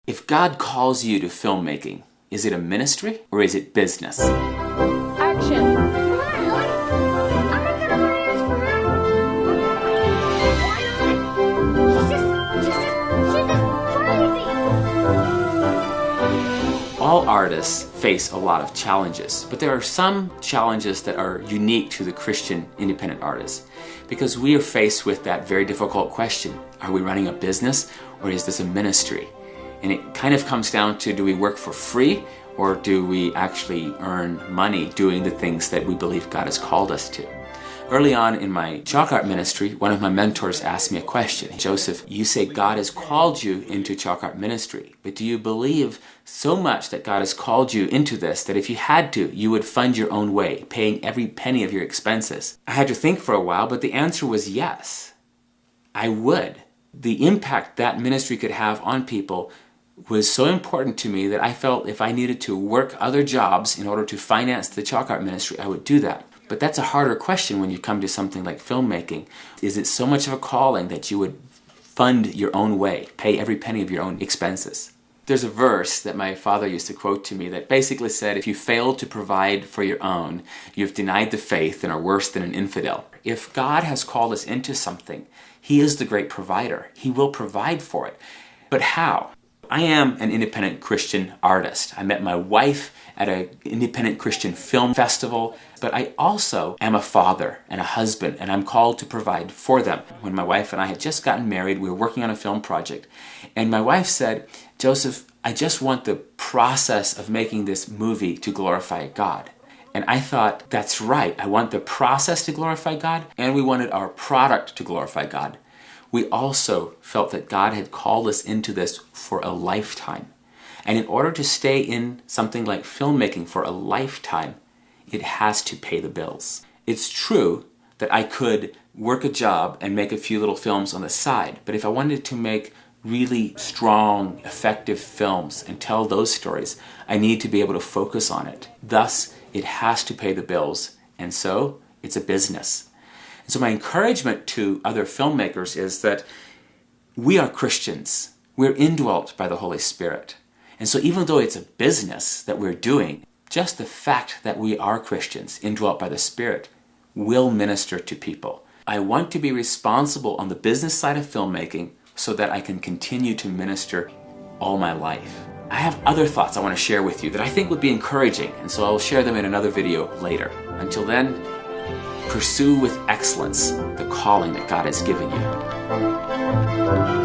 If God calls you to filmmaking, is it a ministry or is it business? Action. All artists face a lot of challenges, but there are some challenges that are unique to the Christian independent artist, because we are faced with that very difficult question: are we running a business or is this a ministry? And it kind of comes down to, do we work for free or do we actually earn money doing the things that we believe God has called us to? Early on in my chalk art ministry, one of my mentors asked me a question. Joseph, you say God has called you into chalk art ministry, but do you believe so much that God has called you into this that if you had to, you would fund your own way, paying every penny of your expenses? I had to think for a while, but the answer was yes. I would. The impact that ministry could have on people was so important to me that I felt if I needed to work other jobs in order to finance the chalk art ministry, I would do that. But that's a harder question when you come to something like filmmaking. Is it so much of a calling that you would fund your own way, pay every penny of your own expenses? There's a verse that my father used to quote to me that basically said, if you fail to provide for your own, you've denied the faith and are worse than an infidel. If God has called us into something, He is the great provider. He will provide for it. But how? I am an independent Christian artist. I met my wife at an independent Christian film festival, but I also am a father and a husband, and I'm called to provide for them. When my wife and I had just gotten married, we were working on a film project, and my wife said, Joseph, I just want the process of making this movie to glorify God. And I thought, that's right. I want the process to glorify God, and we wanted our product to glorify God. We also felt that God had called us into this for a lifetime. And in order to stay in something like filmmaking for a lifetime, it has to pay the bills. It's true that I could work a job and make a few little films on the side, but if I wanted to make really strong, effective films and tell those stories, I need to be able to focus on it. Thus, it has to pay the bills, and so it's a business. So my encouragement to other filmmakers is that we are Christians. We're indwelt by the Holy Spirit. And so even though it's a business that we're doing, just the fact that we are Christians, indwelt by the Spirit, will minister to people. I want to be responsible on the business side of filmmaking so that I can continue to minister all my life. I have other thoughts I want to share with you that I think would be encouraging, and so I'll share them in another video later. Until then, pursue with excellence the calling that God has given you.